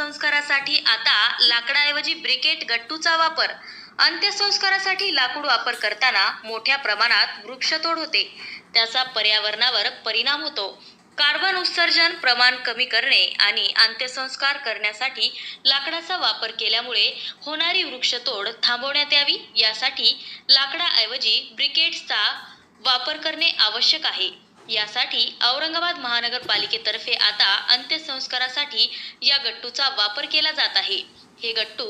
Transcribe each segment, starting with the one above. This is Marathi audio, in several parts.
अंत्यसंस्कारासाठी आता लाकडाऐवजी ब्रिकेट गट्टूचा वापर. अंत्यसंस्कारासाठी लाकूड वापर करताना मोठ्या प्रमाणात वृक्षतोड होते. त्याचा पर्यावरणावर परिणाम होतो. कार्बन उत्सर्जन प्रमाण कमी करणे आणि अंत्यसंस्कार करण्यासाठी लाकडाचा वापर केल्यामुळे होणारी वृक्षतोड थांबवण्यात यावी, यासाठी लाकडाऐवजी ब्रिकेट्सचा वापर करणे आवश्यक आहे. यासाठी औरंगाबाद महानगरपालिकेतर्फे आता अंत्यसंस्कारासाठी या गट्टूचा वापर केला जात आहे. हे Gattu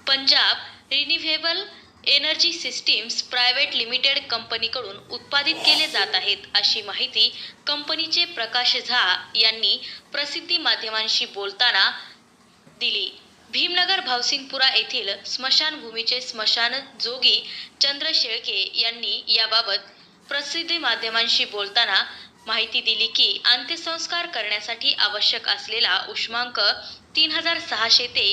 Punjab renewable energy systems private limited कंपनीकडून उत्पादित केले जात आहेत, अशी माहिती कंपनीचे प्रकाश झा यांनी प्रसिद्धी माध्यमांशी बोलताना दिली. भीमनगर भावसिंगपुरा येथील स्मशानभूमीचे स्मशान जोगी चंद्र शेळके यांनी याबाबत प्रसिद्धी माध्यमांशी बोलताना माहिती दिली की अंत्यसंस्कार करण्यासाठी आवश्यक असलेला उष्मांक 3600 ते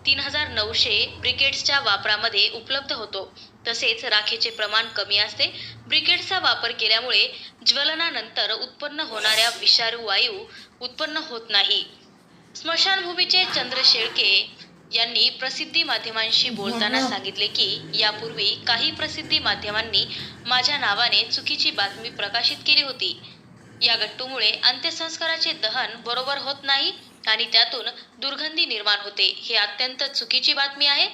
3900 ब्रिकेट्सच्या वापरामध्ये उपलब्ध होतो. तसेच राखेचे प्रमाण कमी असते. ब्रिकेट्सचा वापर केल्यामुळे ज्वलनानंतर उत्पन्न होणाऱ्या विषारी वायू उत्पन्न होत नाही. स्मशानभूमीचे चंद्र शेळके यांनी प्रसिद्धी माध्यमांशी बोलताना सांगितले की यापूर्वी काही प्रसिद्धी माध्यमांनी माझ्या नावाने चुकीची बातमी प्रकाशित केली होती. या गट्टूमुळे अंत्यसंस्काराचे दहन बरोबर होत नाही आणि त्यातून दुर्गंधी निर्माण होते. हे अत्यंत चुकीची बातमी आहे.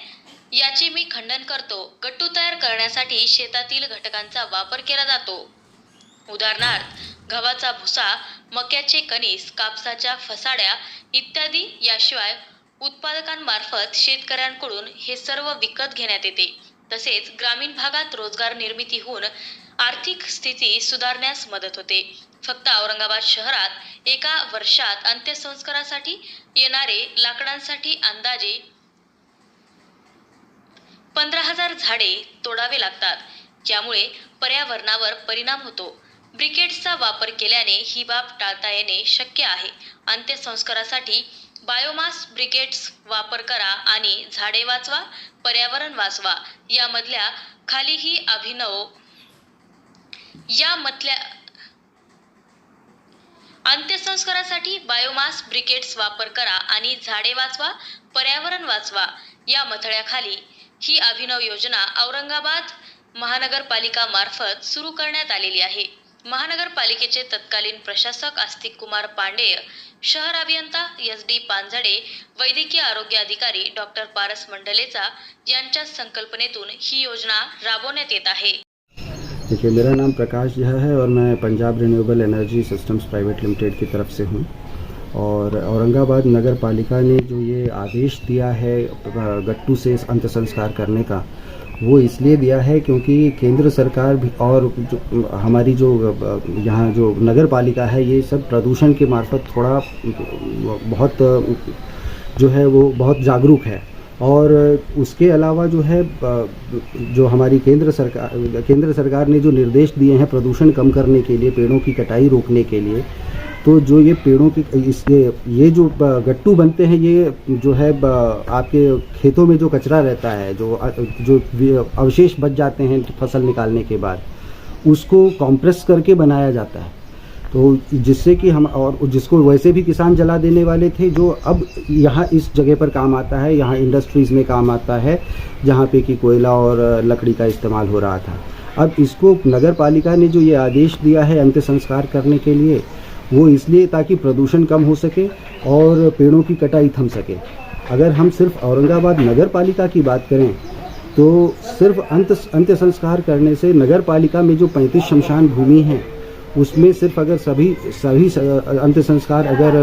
याचे मी खंडन करतो. गट्टू तयार करण्यासाठी शेतातील घटकांचा वापर केला जातो. उदाहरणार्थ गव्हाचा भुसा, मक्याचे कणीस, कापसाच्या फसाड्या इत्यादी. याशिवाय उत्पादकांमार्फत शेतकऱ्यांकडून हे सर्व विकत घेण्यात येते. तसेच ग्रामीण भागात रोजगार निर्मिती होऊन आर्थिक स्थिती सुधारण्यास मदत होते. फक्त औरंगाबाद शहरात एका वर्षात अंत्यसंस्कारासाठी येणारे लाकडांसाठी अंदाजे 15,000 झाडे तोडावे लागतात, ज्यामुळे पर्यावरणावर परिणाम होतो. ब्रिकेट्सचा वापर केल्याने ही बाब टाळता येणे शक्य आहे. अंत्यसंस्कारासाठी बायोमास ब्रिकेट्स वापर करा आणि झाडे वाचवा, पर्यावरण वाचवा. यामधल्या खालीही अभिनव अंत्यसंस्कारासाठी बायोमास ब्रिकेट्स वापर करा आणि झाडे वाचवा, पर्यावरण वाचवा या मथळ्याखाली ही अभिनव योजना औरंगाबाद महानगरपालिका मार्फत सुरू करण्यात आलेली आहे. महानगरपालिकेचे तत्कालीन प्रशासक आस्तिक कुमार पांडेय, शहर अभियंता SD पानझडे, वैद्यकीय आरोग्य अधिकारी डॉक्टर पारस मंडलेचा यांच्या संकल्पनेतून ही योजना राबवण्यात येत आहे. देखिए, मेरा नाम प्रकाश झा है और मैं Punjab renewable energy systems private limited की तरफ से हूँ. और औरंगाबाद नगर पालिका ने जो ये आदेश दिया है गट्टू से अंत्य संस्कार करने का, वो इसलिए दिया है क्योंकि केंद्र सरकार भी और जो हमारी जो यहाँ जो नगर पालिका है, ये सब प्रदूषण के मार्फत थोड़ा बहुत जो है वो बहुत जागरूक है. और उसके अलावा जो है जो हमारी केंद्र सरकार ने जो निर्देश दिए हैं प्रदूषण कम करने के लिए, पेड़ों की कटाई रोकने के लिए, तो जो ये पेड़ों की ये जो गट्टू बनते हैं, ये जो है आपके खेतों में जो कचरा रहता है, जो अवशेष बच जाते हैं फसल निकालने के बाद, उसको कॉम्प्रेस करके बनाया जाता है. तो जिससे कि हम और जिसको वैसे भी किसान जला देने वाले थे, जो अब यहाँ इस जगह पर काम आता है, यहाँ इंडस्ट्रीज़ में काम आता है जहाँ पे कि कोयला और लकड़ी का इस्तेमाल हो रहा था. अब इसको नगर पालिका ने जो ये आदेश दिया है अंत्य संस्कार करने के लिए, वो इसलिए ताकि प्रदूषण कम हो सके और पेड़ों की कटाई थम सके. अगर हम सिर्फ औरंगाबाद नगर पालिका की बात करें तो सिर्फ अंत्य संस्कार करने से नगर पालिका में जो 35 शमशान भूमि हैं, उसमें सिर्फ अगर सभी अंत्य संस्कार अगर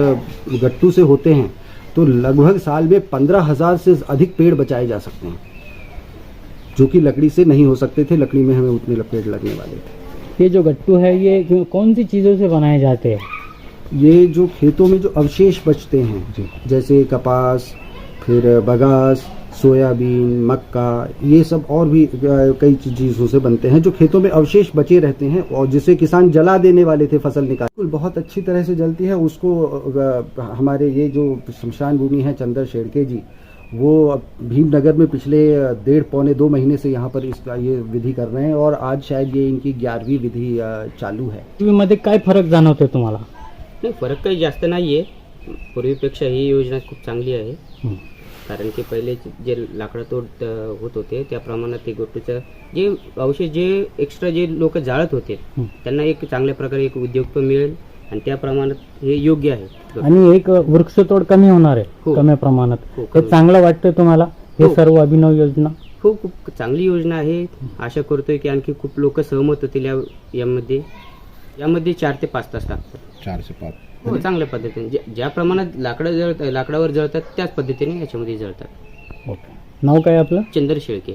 गट्टू से होते हैं तो लगभग साल में 15,000 से अधिक पेड़ बचाए जा सकते हैं, जो कि लकड़ी से नहीं हो सकते थे. लकड़ी में हमें उतने पेड़ लगने वाले थे. ये जो गट्टू है, ये कौन सी चीज़ों से बनाए जाते हैं? ये जो खेतों में जो अवशेष बचते हैं, जैसे कपास, फिर बगास, सोयाबीन, मक्का, ये सब और भी कई चीज़ों से बनते हैं जो खेतों में अवशेष बचे रहते हैं और जिसे किसान जला देने वाले थे फसल निकाल. बहुत अच्छी तरह से जलती है. उसको हमारे ये जो शमशान भूमि है चंद्र शेड़के जी, वो भीमनगर में पिछले 1.5-2 महीने से यहाँ पर इसका ये विधि कर रहे हैं और आज शायद ये इनकी 11वीं विधि चालू है. मध्ये काय फरक जाणवतोय तुम्हाला? नाही, फरक काही जास्त नाही आहे. पूर्वीपेक्षा ही योजना खूप चांगली आहे. हं. कारण की पहिले जे लाकडातोड होत होते त्या प्रमाणात ते गट्टूचं जे अवशेष जे एक्स्ट्रा जे लोक जाळत होते हं. त्यांना एक चांगल्या प्रकारे एक उद्योग पण मिळेल आणि त्या प्रमाणात हे योग्य आहे. आणि एक वृक्षतोड कमी होणार आहे हो. कमी प्रमाणात. हो, हे कमी. चांगलं वाटतं तुम्हाला हे हो. सर्व अभिनव योजना? हो, खूप चांगली योजना आहे. आशा करतोय की आणखी खूप लोक सहमत होतील यामध्ये 4 ते 5 तास लागतात. 4 से 5. हो, चांगल्या पद्धतीने ज्या प्रमाणात लाकडावर जळतात त्याच पद्धतीने याच्यामध्ये जळतात. ओके. नाव काय आपलं? चंद्र शेळके.